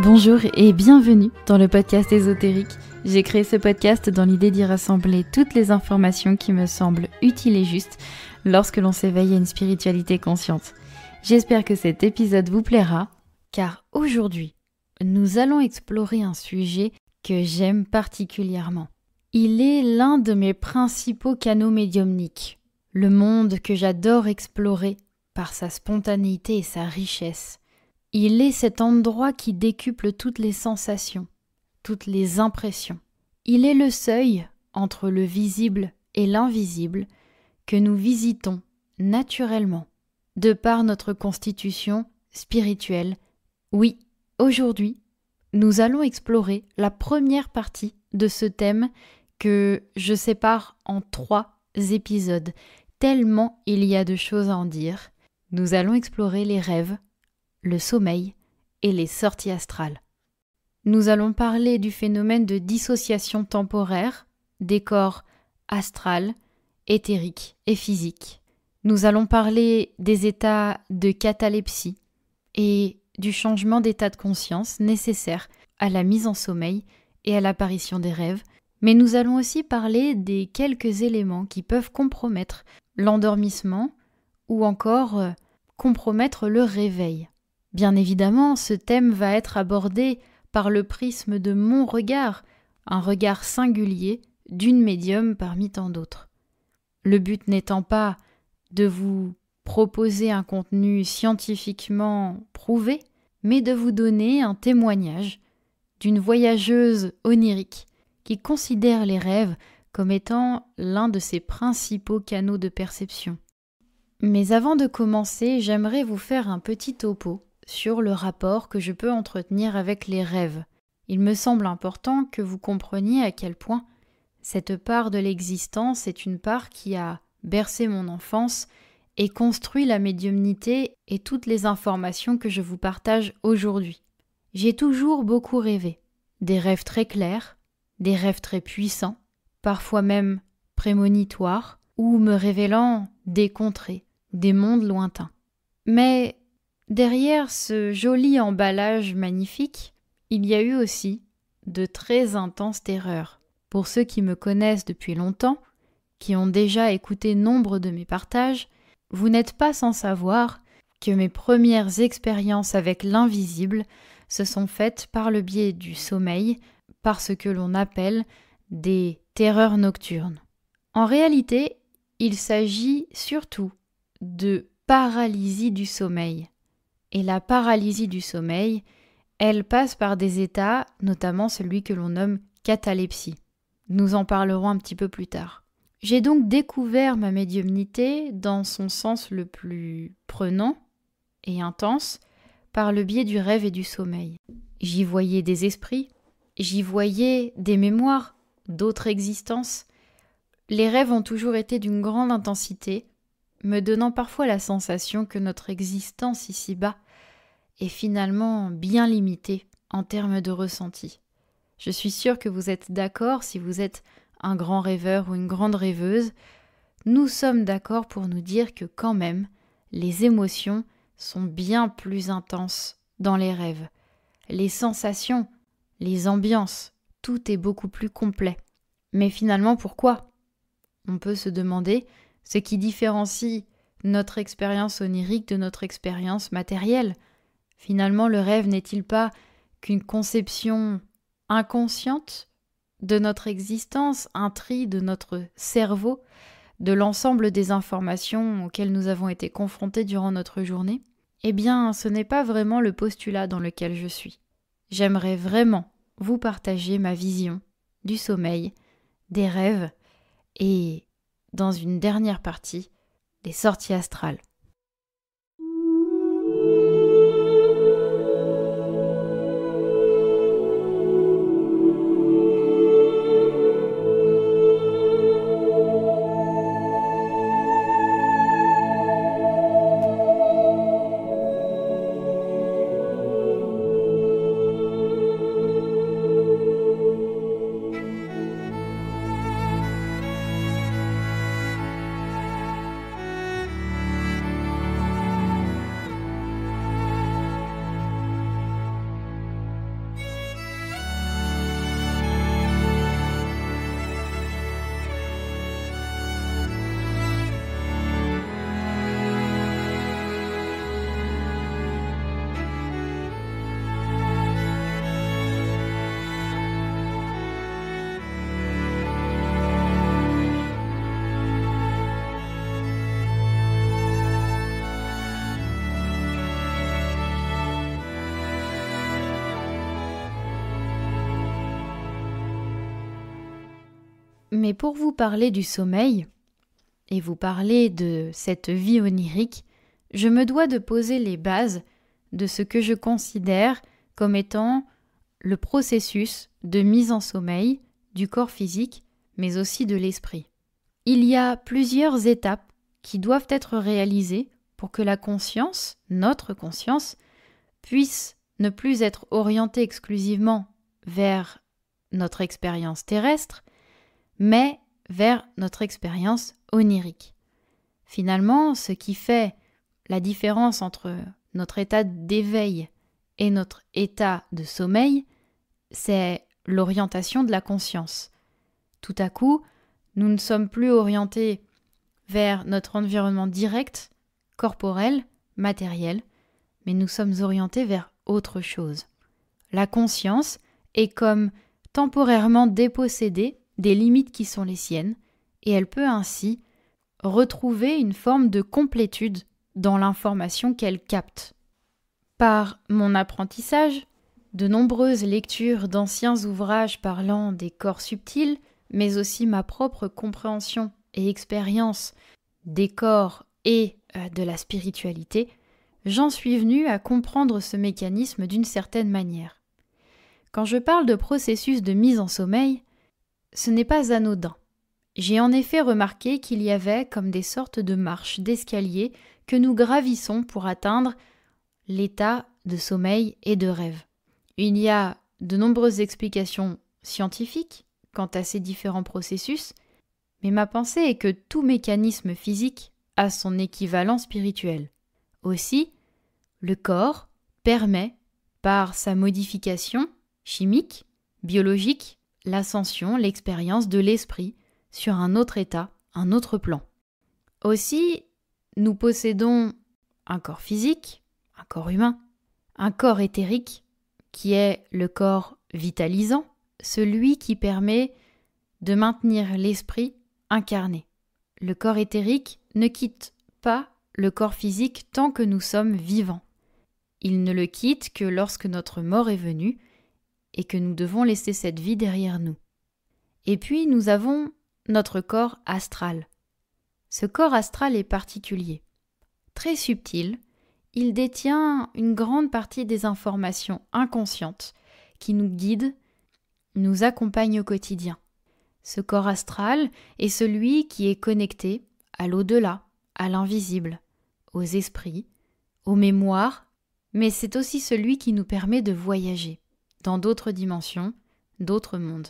Bonjour et bienvenue dans le podcast ésotérique. J'ai créé ce podcast dans l'idée d'y rassembler toutes les informations qui me semblent utiles et justes lorsque l'on s'éveille à une spiritualité consciente. J'espère que cet épisode vous plaira, car aujourd'hui, nous allons explorer un sujet que j'aime particulièrement. Il est l'un de mes principaux canaux médiumniques, le monde que j'adore explorer par sa spontanéité et sa richesse. Il est cet endroit qui décuple toutes les sensations, toutes les impressions. Il est le seuil entre le visible et l'invisible que nous visitons naturellement, de par notre constitution spirituelle. Oui, aujourd'hui, nous allons explorer la première partie de ce thème que je sépare en 3 épisodes, tellement il y a de choses à en dire. Nous allons explorer les rêves, le sommeil et les sorties astrales. Nous allons parler du phénomène de dissociation temporaire des corps astral, éthérique et physique. Nous allons parler des états de catalepsie et du changement d'état de conscience nécessaire à la mise en sommeil et à l'apparition des rêves, mais nous allons aussi parler des quelques éléments qui peuvent compromettre l'endormissement ou encore compromettre le réveil. Bien évidemment, ce thème va être abordé par le prisme de mon regard, un regard singulier d'une médium parmi tant d'autres. Le but n'étant pas de vous proposer un contenu scientifiquement prouvé, mais de vous donner un témoignage d'une voyageuse onirique qui considère les rêves comme étant l'un de ses principaux canaux de perception. Mais avant de commencer, j'aimerais vous faire un petit topo sur le rapport que je peux entretenir avec les rêves. Il me semble important que vous compreniez à quel point cette part de l'existence est une part qui a bercé mon enfance et construit la médiumnité et toutes les informations que je vous partage aujourd'hui. J'ai toujours beaucoup rêvé, des rêves très clairs, des rêves très puissants, parfois même prémonitoires, ou me révélant des contrées, des mondes lointains. Mais derrière ce joli emballage magnifique, il y a eu aussi de très intenses terreurs. Pour ceux qui me connaissent depuis longtemps, qui ont déjà écouté nombre de mes partages, vous n'êtes pas sans savoir que mes premières expériences avec l'invisible se sont faites par le biais du sommeil, par ce que l'on appelle des terreurs nocturnes. En réalité, il s'agit surtout de paralysie du sommeil. Et la paralysie du sommeil, elle passe par des états, notamment celui que l'on nomme catalepsie. Nous en parlerons un petit peu plus tard. J'ai donc découvert ma médiumnité dans son sens le plus prenant et intense par le biais du rêve et du sommeil. J'y voyais des esprits, j'y voyais des mémoires, d'autres existences. Les rêves ont toujours été d'une grande intensité, me donnant parfois la sensation que notre existence ici-bas est finalement bien limitée en termes de ressenti. Je suis sûre que vous êtes d'accord si vous êtes un grand rêveur ou une grande rêveuse. Nous sommes d'accord pour nous dire que quand même, les émotions sont bien plus intenses dans les rêves. Les sensations, les ambiances, tout est beaucoup plus complet. Mais finalement, pourquoi ? On peut se demander ce qui différencie notre expérience onirique de notre expérience matérielle. Finalement, le rêve n'est-il pas qu'une conception inconsciente de notre existence, un tri de notre cerveau, de l'ensemble des informations auxquelles nous avons été confrontés durant notre journée? Eh bien, ce n'est pas vraiment le postulat dans lequel je suis. J'aimerais vraiment vous partager ma vision du sommeil, des rêves et, dans une dernière partie, des sorties astrales. Mais pour vous parler du sommeil et vous parler de cette vie onirique, je me dois de poser les bases de ce que je considère comme étant le processus de mise en sommeil du corps physique, mais aussi de l'esprit. Il y a plusieurs étapes qui doivent être réalisées pour que la conscience, notre conscience, puisse ne plus être orientée exclusivement vers notre expérience terrestre, mais vers notre expérience onirique. Finalement, ce qui fait la différence entre notre état d'éveil et notre état de sommeil, c'est l'orientation de la conscience. Tout à coup, nous ne sommes plus orientés vers notre environnement direct, corporel, matériel, mais nous sommes orientés vers autre chose. La conscience est comme temporairement dépossédée des limites qui sont les siennes, et elle peut ainsi retrouver une forme de complétude dans l'information qu'elle capte. Par mon apprentissage, de nombreuses lectures d'anciens ouvrages parlant des corps subtils, mais aussi ma propre compréhension et expérience des corps et de la spiritualité, j'en suis venue à comprendre ce mécanisme d'une certaine manière. Quand je parle de processus de mise en sommeil, ce n'est pas anodin. J'ai en effet remarqué qu'il y avait comme des sortes de marches d'escalier que nous gravissons pour atteindre l'état de sommeil et de rêve. Il y a de nombreuses explications scientifiques quant à ces différents processus, mais ma pensée est que tout mécanisme physique a son équivalent spirituel. Aussi, le corps permet, par sa modification chimique, biologique, l'ascension, l'expérience de l'esprit sur un autre état, un autre plan. Aussi, nous possédons un corps physique, un corps humain, un corps éthérique, qui est le corps vitalisant, celui qui permet de maintenir l'esprit incarné. Le corps éthérique ne quitte pas le corps physique tant que nous sommes vivants. Il ne le quitte que lorsque notre mort est venue et que nous devons laisser cette vie derrière nous. Et puis nous avons notre corps astral. Ce corps astral est particulier. Très subtil, il détient une grande partie des informations inconscientes qui nous guident, nous accompagnent au quotidien. Ce corps astral est celui qui est connecté à l'au-delà, à l'invisible, aux esprits, aux mémoires, mais c'est aussi celui qui nous permet de voyager dans d'autres dimensions, d'autres mondes.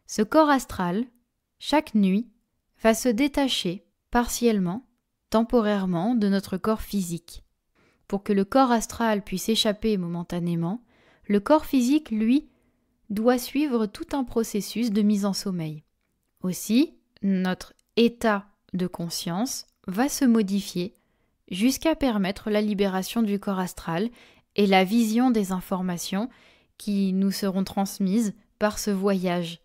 Ce corps astral, chaque nuit, va se détacher partiellement, temporairement, de notre corps physique. Pour que le corps astral puisse échapper momentanément, le corps physique, lui, doit suivre tout un processus de mise en sommeil. Aussi, notre état de conscience va se modifier jusqu'à permettre la libération du corps astral et la vision des informations qui nous seront transmises par ce voyage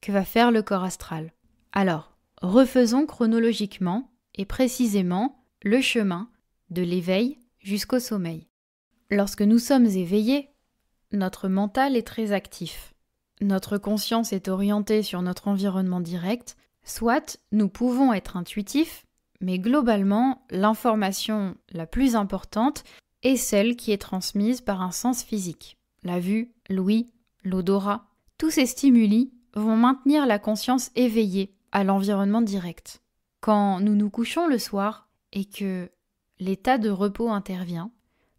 que va faire le corps astral. Alors, refaisons chronologiquement et précisément le chemin de l'éveil jusqu'au sommeil. Lorsque nous sommes éveillés, notre mental est très actif. Notre conscience est orientée sur notre environnement direct, soit nous pouvons être intuitifs, mais globalement, l'information la plus importante est celle qui est transmise par un sens physique. La vue, l'ouïe, l'odorat, tous ces stimuli vont maintenir la conscience éveillée à l'environnement direct. Quand nous nous couchons le soir et que l'état de repos intervient,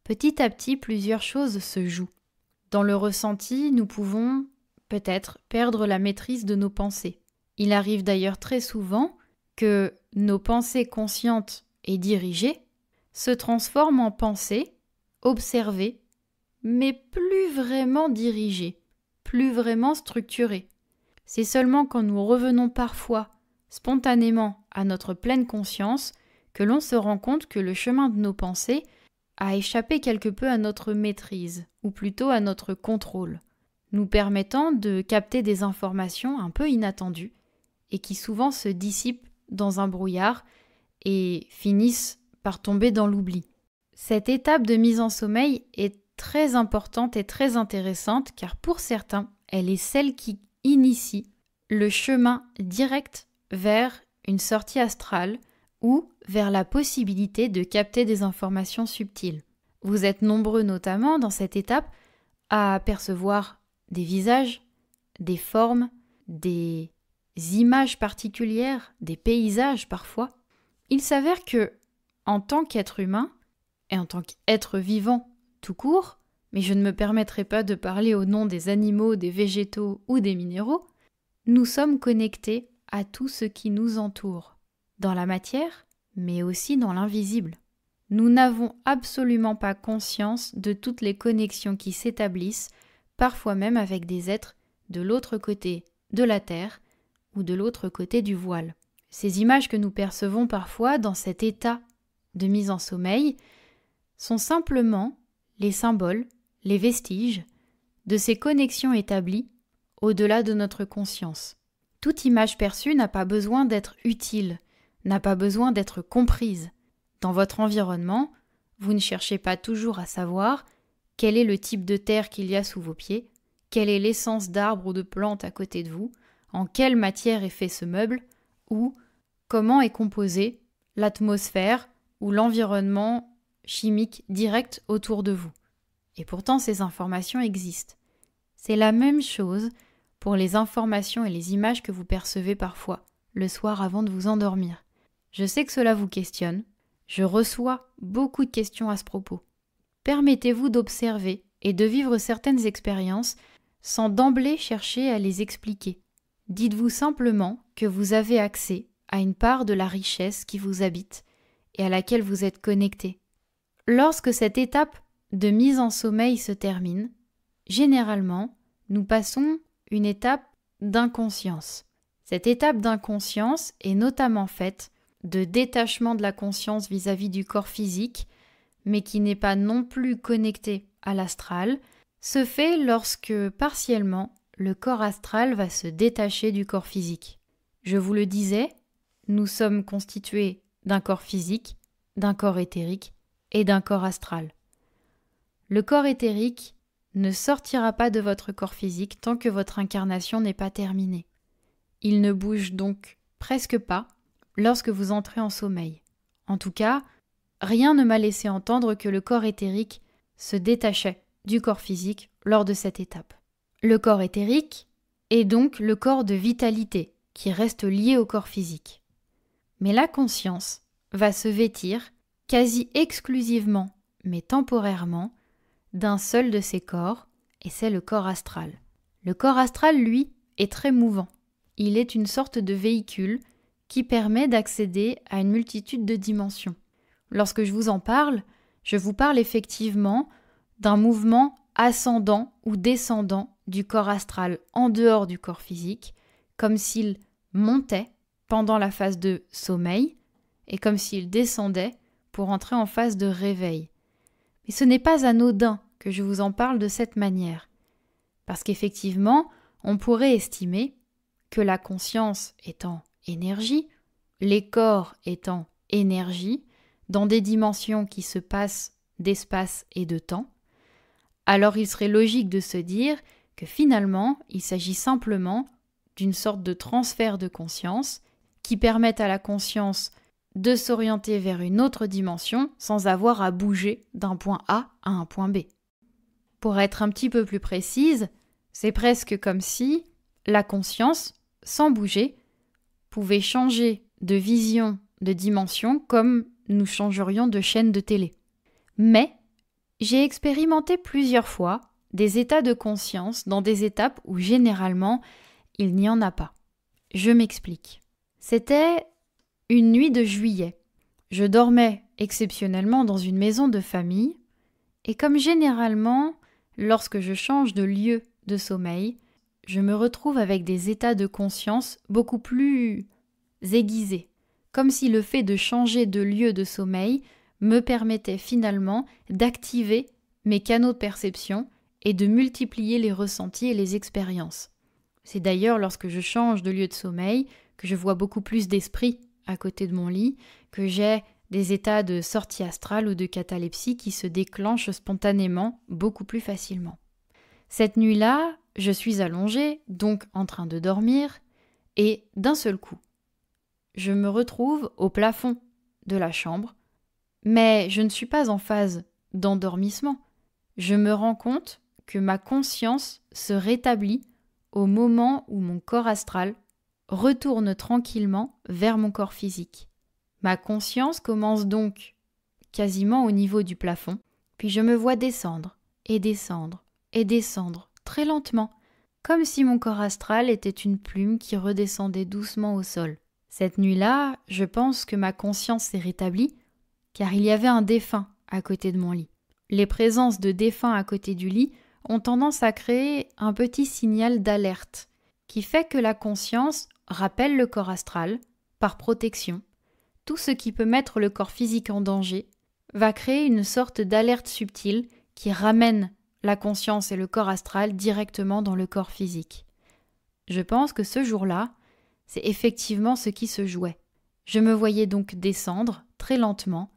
petit à petit plusieurs choses se jouent. Dans le ressenti, nous pouvons peut-être perdre la maîtrise de nos pensées. Il arrive d'ailleurs très souvent que nos pensées conscientes et dirigées se transforment en pensées observées, mais plus vraiment dirigées, plus vraiment structurées. C'est seulement quand nous revenons parfois spontanément à notre pleine conscience que l'on se rend compte que le chemin de nos pensées a échappé quelque peu à notre maîtrise, ou plutôt à notre contrôle, nous permettant de capter des informations un peu inattendues et qui souvent se dissipent dans un brouillard et finissent par tomber dans l'oubli. Cette étape de mise en sommeil est très importante et très intéressante car pour certains, elle est celle qui initie le chemin direct vers une sortie astrale ou vers la possibilité de capter des informations subtiles. Vous êtes nombreux notamment dans cette étape à apercevoir des visages, des formes, des images particulières, des paysages parfois. Il s'avère que, en tant qu'être humain, et en tant qu'être vivant tout court, mais je ne me permettrai pas de parler au nom des animaux, des végétaux ou des minéraux, nous sommes connectés à tout ce qui nous entoure, dans la matière, mais aussi dans l'invisible. Nous n'avons absolument pas conscience de toutes les connexions qui s'établissent, parfois même avec des êtres de l'autre côté de la Terre ou de l'autre côté du voile. Ces images que nous percevons parfois dans cet état de mise en sommeil sont simplement les symboles, les vestiges de ces connexions établies au-delà de notre conscience. Toute image perçue n'a pas besoin d'être utile, n'a pas besoin d'être comprise. Dans votre environnement, vous ne cherchez pas toujours à savoir quel est le type de terre qu'il y a sous vos pieds, quelle est l'essence d'arbre ou de plante à côté de vous, en quelle matière est fait ce meuble, ou comment est composée l'atmosphère ou l'environnement chimique direct autour de vous. Et pourtant, ces informations existent. C'est la même chose pour les informations et les images que vous percevez parfois, le soir avant de vous endormir. Je sais que cela vous questionne. Je reçois beaucoup de questions à ce propos. Permettez-vous d'observer et de vivre certaines expériences sans d'emblée chercher à les expliquer. Dites-vous simplement que vous avez accès à une part de la richesse qui vous habite et à laquelle vous êtes connecté. Lorsque cette étape de mise en sommeil se termine, généralement, nous passons une étape d'inconscience. Cette étape d'inconscience est notamment faite de détachement de la conscience vis-à-vis du corps physique, mais qui n'est pas non plus connecté à l'astral, se fait lorsque, partiellement, le corps astral va se détacher du corps physique. Je vous le disais, nous sommes constitués d'un corps physique, d'un corps éthérique et d'un corps astral. Le corps éthérique ne sortira pas de votre corps physique tant que votre incarnation n'est pas terminée. Il ne bouge donc presque pas lorsque vous entrez en sommeil. En tout cas, rien ne m'a laissé entendre que le corps éthérique se détachait du corps physique lors de cette étape. Le corps éthérique est donc le corps de vitalité qui reste lié au corps physique. Mais la conscience va se vêtir quasi exclusivement, mais temporairement, d'un seul de ces corps, et c'est le corps astral. Le corps astral, lui, est très mouvant. Il est une sorte de véhicule qui permet d'accéder à une multitude de dimensions. Lorsque je vous parle effectivement d'un mouvement ascendant ou descendant du corps astral en dehors du corps physique, comme s'il montait pendant la phase de sommeil et comme s'il descendait pour entrer en phase de réveil. Mais ce n'est pas anodin que je vous en parle de cette manière, parce qu'effectivement, on pourrait estimer que la conscience étant énergie, les corps étant énergie, dans des dimensions qui se passent d'espace et de temps, alors il serait logique de se dire que finalement, il s'agit simplement d'une sorte de transfert de conscience qui permette à la conscience de s'orienter vers une autre dimension sans avoir à bouger d'un point A à un point B. Pour être un petit peu plus précise, c'est presque comme si la conscience, sans bouger, pouvait changer de vision, de dimension, comme nous changerions de chaîne de télé. Mais j'ai expérimenté plusieurs fois des états de conscience dans des étapes où généralement il n'y en a pas. Je m'explique. C'était une nuit de juillet. Je dormais exceptionnellement dans une maison de famille et comme généralement, lorsque je change de lieu de sommeil, je me retrouve avec des états de conscience beaucoup plus aiguisés, comme si le fait de changer de lieu de sommeil me permettait finalement d'activer mes canaux de perception et de multiplier les ressentis et les expériences. C'est d'ailleurs lorsque je change de lieu de sommeil que je vois beaucoup plus d'esprits à côté de mon lit, que j'ai des états de sortie astrale ou de catalepsie qui se déclenchent spontanément beaucoup plus facilement. Cette nuit-là, je suis allongée, donc en train de dormir, et d'un seul coup, je me retrouve au plafond de la chambre, mais je ne suis pas en phase d'endormissement. Je me rends compte que ma conscience se rétablit au moment où mon corps astral retourne tranquillement vers mon corps physique. Ma conscience commence donc quasiment au niveau du plafond, puis je me vois descendre, et descendre, et descendre, très lentement, comme si mon corps astral était une plume qui redescendait doucement au sol. Cette nuit-là, je pense que ma conscience s'est rétablie, car il y avait un défunt à côté de mon lit. Les présences de défunts à côté du lit ont tendance à créer un petit signal d'alerte, qui fait que la conscience rappelle le corps astral, par protection. Tout ce qui peut mettre le corps physique en danger va créer une sorte d'alerte subtile qui ramène la conscience et le corps astral directement dans le corps physique. Je pense que ce jour-là, c'est effectivement ce qui se jouait. Je me voyais donc descendre très lentement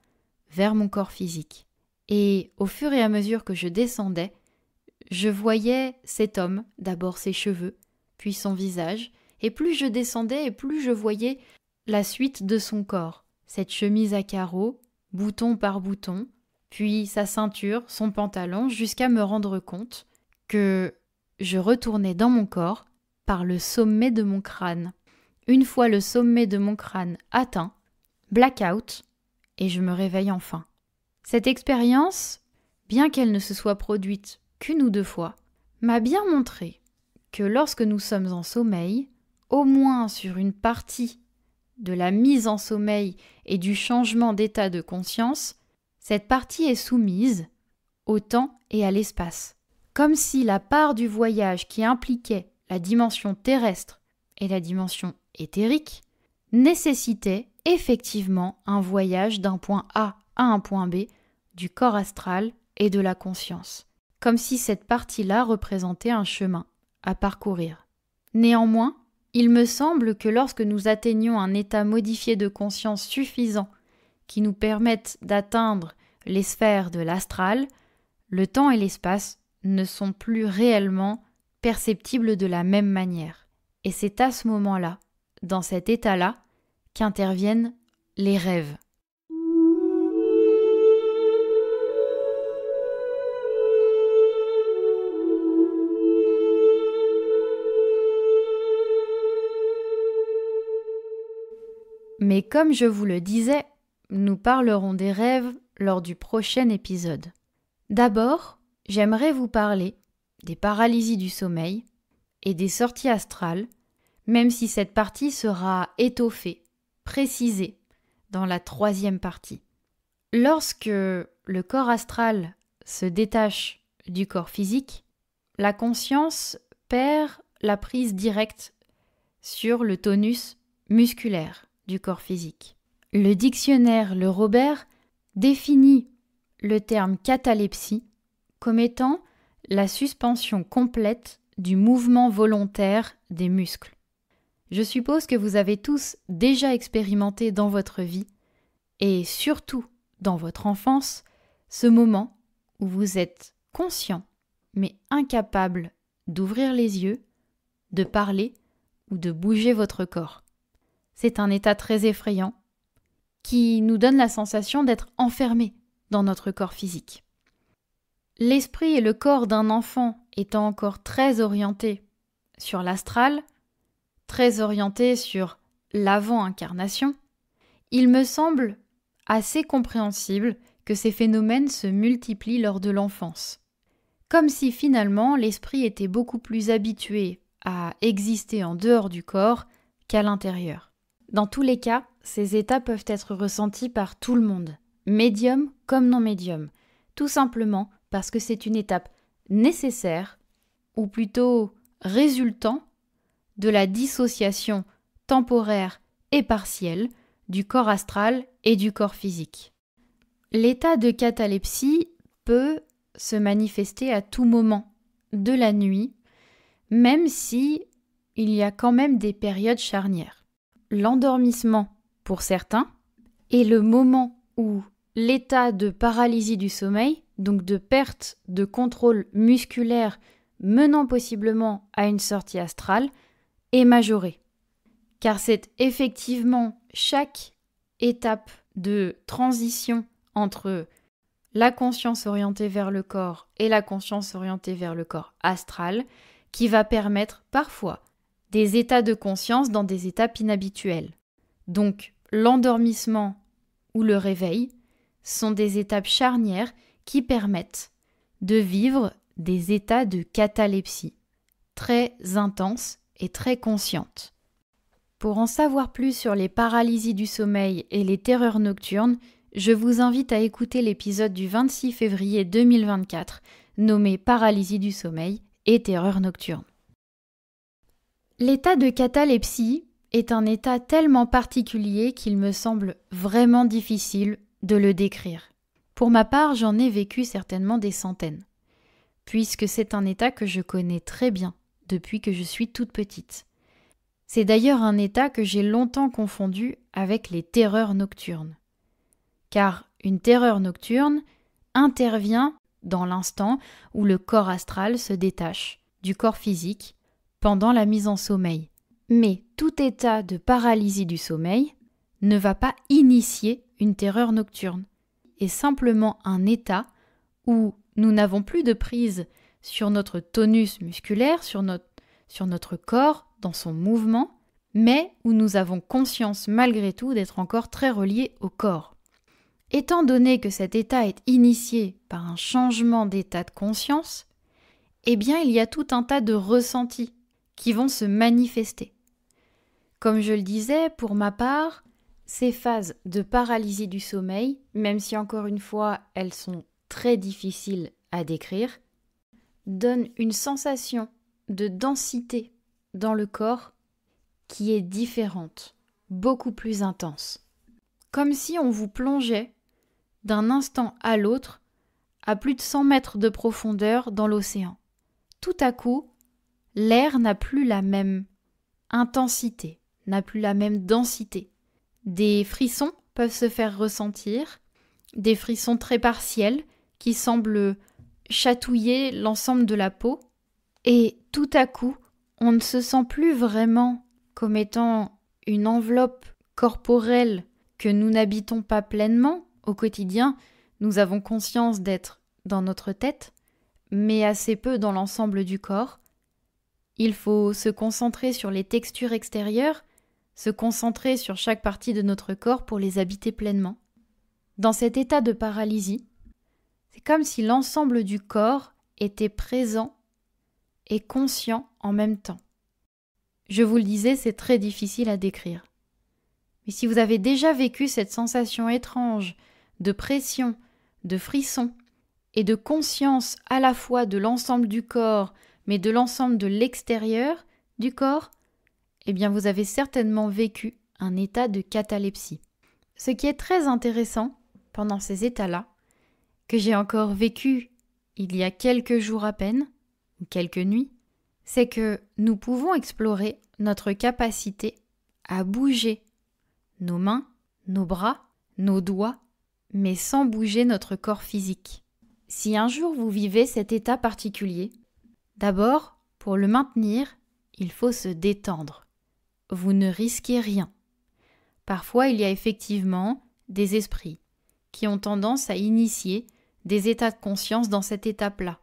vers mon corps physique. Et au fur et à mesure que je descendais, je voyais cet homme, d'abord ses cheveux, puis son visage, et plus je descendais et plus je voyais la suite de son corps, cette chemise à carreaux, bouton par bouton, puis sa ceinture, son pantalon, jusqu'à me rendre compte que je retournais dans mon corps par le sommet de mon crâne. Une fois le sommet de mon crâne atteint, blackout, et je me réveille enfin. Cette expérience, bien qu'elle ne se soit produite qu'une ou deux fois, m'a bien montré que lorsque nous sommes en sommeil, au moins sur une partie de la mise en sommeil et du changement d'état de conscience, cette partie est soumise au temps et à l'espace. Comme si la part du voyage qui impliquait la dimension terrestre et la dimension éthérique nécessitait effectivement un voyage d'un point A à un point B du corps astral et de la conscience. Comme si cette partie-là représentait un chemin à parcourir. Néanmoins, il me semble que lorsque nous atteignons un état modifié de conscience suffisant qui nous permette d'atteindre les sphères de l'astral, le temps et l'espace ne sont plus réellement perceptibles de la même manière. Et c'est à ce moment-là, dans cet état-là, qu'interviennent les rêves. Mais comme je vous le disais, nous parlerons des rêves lors du prochain épisode. D'abord, j'aimerais vous parler des paralysies du sommeil et des sorties astrales, même si cette partie sera étoffée, précisée, dans la troisième partie. Lorsque le corps astral se détache du corps physique, la conscience perd la prise directe sur le tonus musculaire du corps physique. Le dictionnaire Le Robert définit le terme catalepsie comme étant la suspension complète du mouvement volontaire des muscles. Je suppose que vous avez tous déjà expérimenté dans votre vie, et surtout dans votre enfance, ce moment où vous êtes conscient, mais incapable d'ouvrir les yeux, de parler ou de bouger votre corps. C'est un état très effrayant qui nous donne la sensation d'être enfermé dans notre corps physique. L'esprit et le corps d'un enfant étant encore très orientés sur l'astral, très orientés sur l'avant-incarnation, il me semble assez compréhensible que ces phénomènes se multiplient lors de l'enfance. Comme si finalement l'esprit était beaucoup plus habitué à exister en dehors du corps qu'à l'intérieur. Dans tous les cas, ces états peuvent être ressentis par tout le monde, médium comme non médium, tout simplement parce que c'est une étape nécessaire, ou plutôt résultant, de la dissociation temporaire et partielle du corps astral et du corps physique. L'état de catalepsie peut se manifester à tout moment de la nuit, même si il y a quand même des périodes charnières. L'endormissement, pour certains, est le moment où l'état de paralysie du sommeil, donc de perte de contrôle musculaire menant possiblement à une sortie astrale, est majoré. car c'est effectivement chaque étape de transition entre la conscience orientée vers le corps et la conscience orientée vers le corps astral qui va permettre parfois des états de conscience dans des étapes inhabituelles. Donc, l'endormissement ou le réveil sont des étapes charnières qui permettent de vivre des états de catalepsie très intenses et très conscientes. Pour en savoir plus sur les paralysies du sommeil et les terreurs nocturnes, je vous invite à écouter l'épisode du 26 février 2024 nommé Paralysie du sommeil et terreurs nocturnes. L'état de catalepsie est un état tellement particulier qu'il me semble vraiment difficile de le décrire. Pour ma part, j'en ai vécu certainement des centaines, puisque c'est un état que je connais très bien depuis que je suis toute petite. C'est d'ailleurs un état que j'ai longtemps confondu avec les terreurs nocturnes. Car une terreur nocturne intervient dans l'instant où le corps astral se détache du corps physique pendant la mise en sommeil. Mais tout état de paralysie du sommeil ne va pas initier une terreur nocturne. Est simplement un état où nous n'avons plus de prise sur notre tonus musculaire, sur notre corps, dans son mouvement, mais où nous avons conscience malgré tout d'être encore très reliés au corps. Étant donné que cet état est initié par un changement d'état de conscience, eh bien il y a tout un tas de ressentis qui vont se manifester. Comme je le disais, pour ma part, ces phases de paralysie du sommeil, même si encore une fois elles sont très difficiles à décrire, donnent une sensation de densité dans le corps qui est différente, beaucoup plus intense. Comme si on vous plongeait d'un instant à l'autre à plus de 100 mètres de profondeur dans l'océan. Tout à coup, l'air n'a plus la même intensité, n'a plus la même densité. Des frissons peuvent se faire ressentir, des frissons très partiels qui semblent chatouiller l'ensemble de la peau, et tout à coup, on ne se sent plus vraiment comme étant une enveloppe corporelle que nous n'habitons pas pleinement au quotidien. Nous avons conscience d'être dans notre tête, mais assez peu dans l'ensemble du corps. Il faut se concentrer sur les textures extérieures, se concentrer sur chaque partie de notre corps pour les habiter pleinement. Dans cet état de paralysie, c'est comme si l'ensemble du corps était présent et conscient en même temps. Je vous le disais, c'est très difficile à décrire. Mais si vous avez déjà vécu cette sensation étrange de pression, de frisson et de conscience à la fois de l'ensemble du corps, mais de l'ensemble de l'extérieur du corps, eh bien vous avez certainement vécu un état de catalepsie. Ce qui est très intéressant pendant ces états-là, que j'ai encore vécu il y a quelques jours à peine, ou quelques nuits, c'est que nous pouvons explorer notre capacité à bouger nos mains, nos bras, nos doigts, mais sans bouger notre corps physique. Si un jour vous vivez cet état particulier, d'abord, pour le maintenir, il faut se détendre. Vous ne risquez rien. Parfois, il y a effectivement des esprits qui ont tendance à initier des états de conscience dans cette étape-là.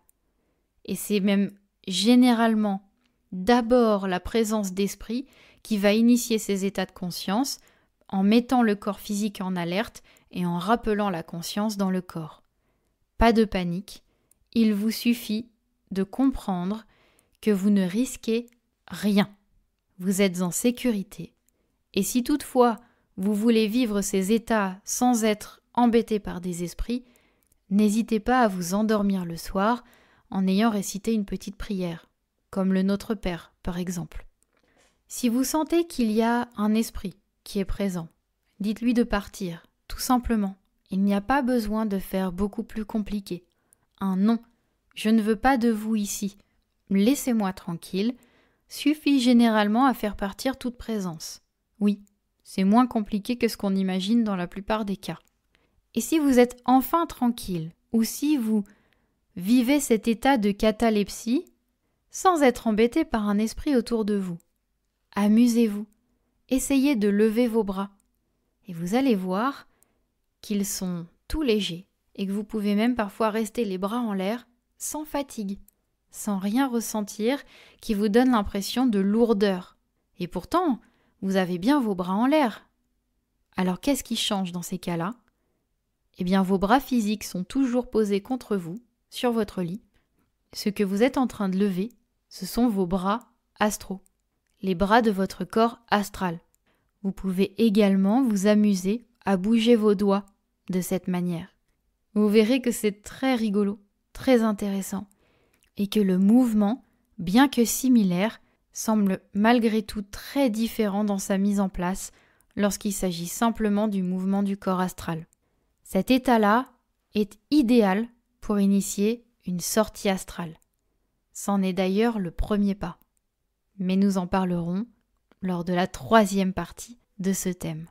Et c'est même généralement d'abord la présence d'esprit qui va initier ces états de conscience en mettant le corps physique en alerte et en rappelant la conscience dans le corps. Pas de panique, il vous suffit de comprendre que vous ne risquez rien. Vous êtes en sécurité. Et si toutefois vous voulez vivre ces états sans être embêté par des esprits, n'hésitez pas à vous endormir le soir en ayant récité une petite prière, comme le Notre Père par exemple. Si vous sentez qu'il y a un esprit qui est présent, dites-lui de partir, tout simplement. Il n'y a pas besoin de faire beaucoup plus compliqué. Un non, je ne veux pas de vous ici, laissez-moi tranquille, suffit généralement à faire partir toute présence. Oui, c'est moins compliqué que ce qu'on imagine dans la plupart des cas. Et si vous êtes enfin tranquille, ou si vous vivez cet état de catalepsie, sans être embêté par un esprit autour de vous, amusez-vous, essayez de lever vos bras. Et vous allez voir qu'ils sont tout légers et que vous pouvez même parfois rester les bras en l'air sans fatigue, sans rien ressentir qui vous donne l'impression de lourdeur. Et pourtant, vous avez bien vos bras en l'air. Alors qu'est-ce qui change dans ces cas-là ? Eh bien, vos bras physiques sont toujours posés contre vous, sur votre lit. Ce que vous êtes en train de lever, ce sont vos bras astraux, les bras de votre corps astral. Vous pouvez également vous amuser à bouger vos doigts de cette manière. Vous verrez que c'est très rigolo, très intéressant, et que le mouvement, bien que similaire, semble malgré tout très différent dans sa mise en place lorsqu'il s'agit simplement du mouvement du corps astral. Cet état-là est idéal pour initier une sortie astrale. C'en est d'ailleurs le premier pas. Mais nous en parlerons lors de la 3e partie de ce thème.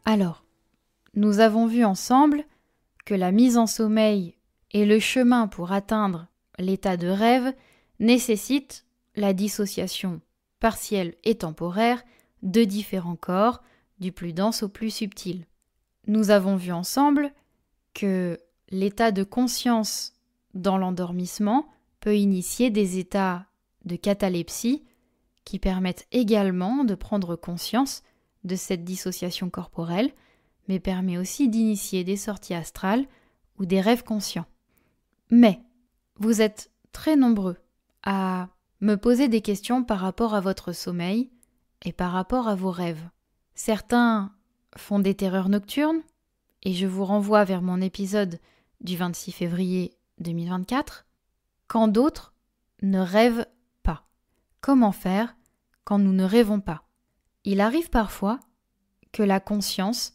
Alors, nous avons vu ensemble que la mise en sommeil et le chemin pour atteindre l'état de rêve nécessitent la dissociation partielle et temporaire de différents corps, du plus dense au plus subtil. Nous avons vu ensemble que l'état de conscience dans l'endormissement peut initier des états de catalepsie qui permettent également de prendre conscience de cette dissociation corporelle, mais permet aussi d'initier des sorties astrales ou des rêves conscients. Mais vous êtes très nombreux à me poser des questions par rapport à votre sommeil et par rapport à vos rêves. Certains font des terreurs nocturnes, et je vous renvoie vers mon épisode du 26 février 2024, quand d'autres ne rêvent pas. Comment faire quand nous ne rêvons pas ? Il arrive parfois que la conscience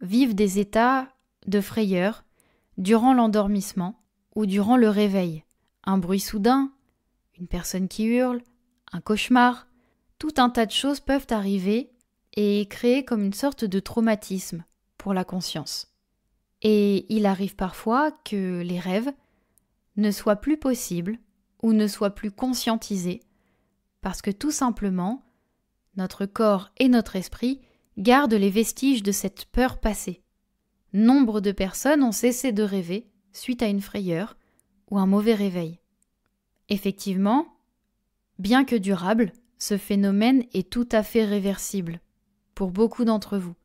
vive des états de frayeur durant l'endormissement ou durant le réveil. Un bruit soudain, une personne qui hurle, un cauchemar, tout un tas de choses peuvent arriver et créer comme une sorte de traumatisme pour la conscience. Et il arrive parfois que les rêves ne soient plus possibles ou ne soient plus conscientisés parce que tout simplement, notre corps et notre esprit gardent les vestiges de cette peur passée. Nombre de personnes ont cessé de rêver suite à une frayeur ou un mauvais réveil. Effectivement, bien que durable, ce phénomène est tout à fait réversible pour beaucoup d'entre vous.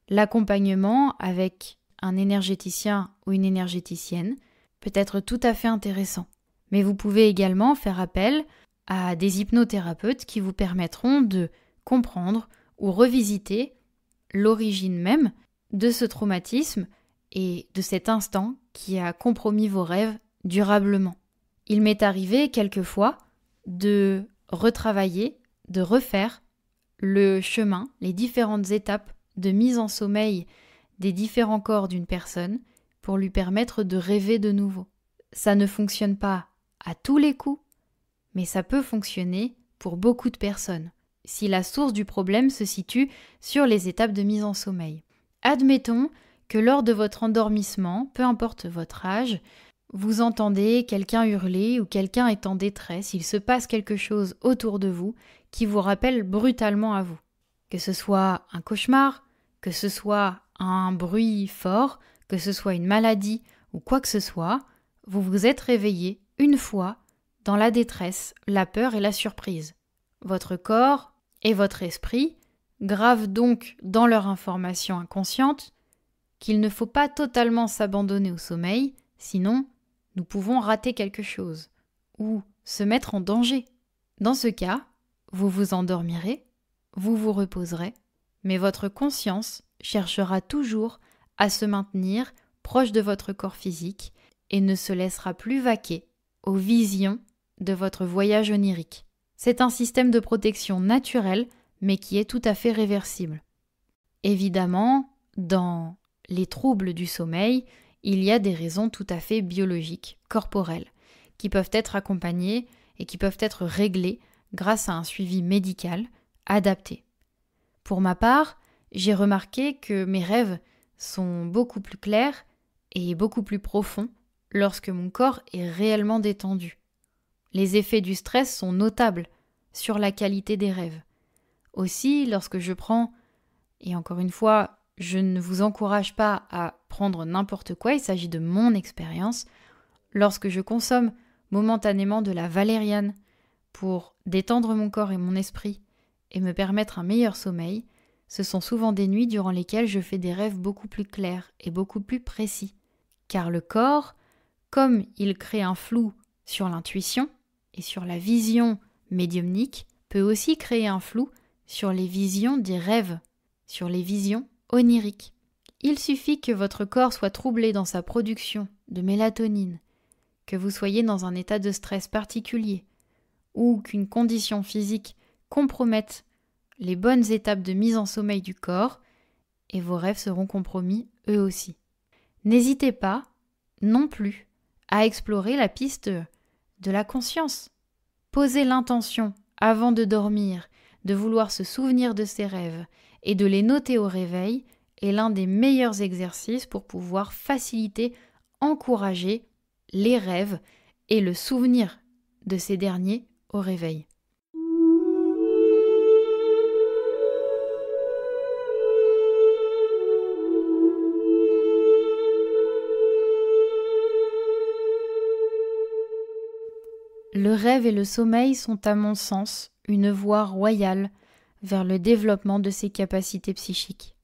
L'accompagnement avec un énergéticien ou une énergéticienne peut être tout à fait intéressant. Mais vous pouvez également faire appel à des hypnothérapeutes qui vous permettront de comprendre ou revisiter l'origine même de ce traumatisme et de cet instant qui a compromis vos rêves durablement. Il m'est arrivé quelquefois de retravailler, de refaire le chemin, les différentes étapes de mise en sommeil des différents corps d'une personne pour lui permettre de rêver de nouveau. Ça ne fonctionne pas à tous les coups, mais ça peut fonctionner pour beaucoup de personnes, si la source du problème se situe sur les étapes de mise en sommeil. Admettons que lors de votre endormissement, peu importe votre âge, vous entendez quelqu'un hurler ou quelqu'un est en détresse, il se passe quelque chose autour de vous qui vous rappelle brutalement à vous. Que ce soit un cauchemar, que ce soit un bruit fort, que ce soit une maladie ou quoi que ce soit, vous vous êtes réveillé une fois dans la détresse, la peur et la surprise. Votre corps et votre esprit gravent donc dans leur information inconsciente qu'il ne faut pas totalement s'abandonner au sommeil, sinon nous pouvons rater quelque chose ou se mettre en danger. Dans ce cas, vous vous endormirez, vous vous reposerez, mais votre conscience cherchera toujours à se maintenir proche de votre corps physique et ne se laissera plus vaquer aux visions de votre voyage onirique. C'est un système de protection naturel, mais qui est tout à fait réversible. Évidemment, dans les troubles du sommeil, il y a des raisons tout à fait biologiques, corporelles, qui peuvent être accompagnées et qui peuvent être réglées grâce à un suivi médical adapté. Pour ma part, j'ai remarqué que mes rêves sont beaucoup plus clairs et beaucoup plus profonds lorsque mon corps est réellement détendu. Les effets du stress sont notables sur la qualité des rêves. Aussi, lorsque je prends, et encore une fois, je ne vous encourage pas à prendre n'importe quoi, il s'agit de mon expérience, lorsque je consomme momentanément de la valériane pour détendre mon corps et mon esprit et me permettre un meilleur sommeil, ce sont souvent des nuits durant lesquelles je fais des rêves beaucoup plus clairs et beaucoup plus précis. Car le corps, comme il crée un flou sur l'intuition et sur la vision médiumnique, peut aussi créer un flou sur les visions des rêves, sur les visions oniriques. Il suffit que votre corps soit troublé dans sa production de mélatonine, que vous soyez dans un état de stress particulier, ou qu'une condition physique compromette les bonnes étapes de mise en sommeil du corps, et vos rêves seront compromis eux aussi. N'hésitez pas, non plus, à explorer la piste de la conscience. Posez l'intention, avant de dormir, de vouloir se souvenir de ses rêves et de les noter au réveil est l'un des meilleurs exercices pour pouvoir faciliter, encourager les rêves et le souvenir de ces derniers au réveil. Le rêve et le sommeil sont à mon sens une voie royale vers le développement de ses capacités psychiques.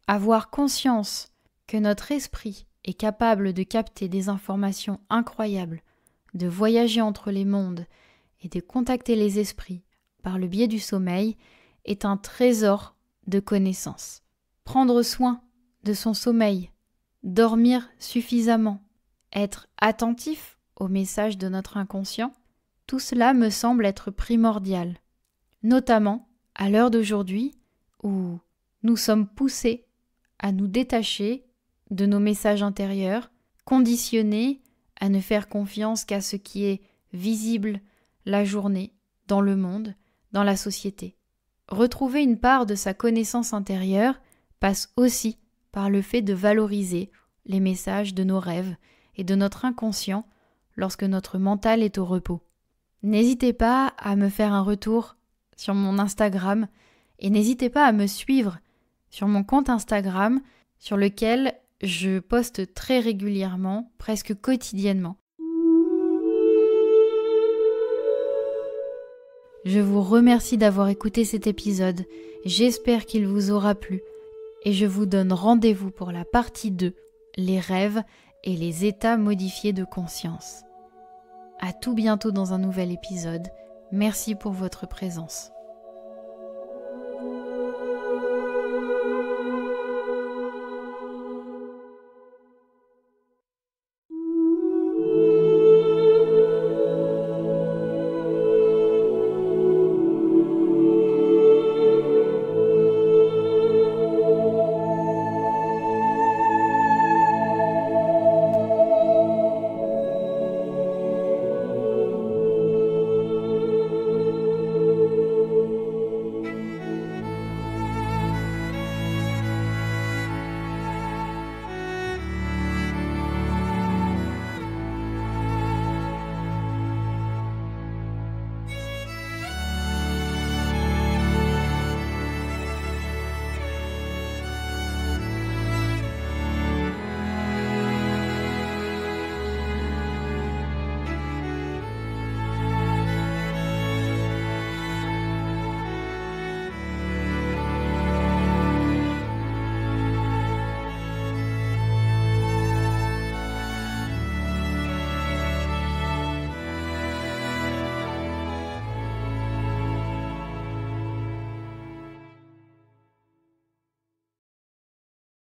Avoir conscience que notre esprit est capable de capter des informations incroyables, de voyager entre les mondes et de contacter les esprits par le biais du sommeil est un trésor de connaissances. Prendre soin de son sommeil, dormir suffisamment, être attentif aux messages de notre inconscient, tout cela me semble être primordial, notamment à l'heure d'aujourd'hui où nous sommes poussés à nous détacher de nos messages intérieurs, conditionnés à ne faire confiance qu'à ce qui est visible la journée, dans le monde, dans la société. Retrouver une part de sa connaissance intérieure passe aussi par le fait de valoriser les messages de nos rêves et de notre inconscient lorsque notre mental est au repos. N'hésitez pas à me faire un retour sur mon Instagram et n'hésitez pas à me suivre sur mon compte Instagram sur lequel je poste très régulièrement, presque quotidiennement. Je vous remercie d'avoir écouté cet épisode, j'espère qu'il vous aura plu et je vous donne rendez-vous pour la partie 2, les rêves et les états modifiés de conscience. À tout bientôt dans un nouvel épisode. Merci pour votre présence.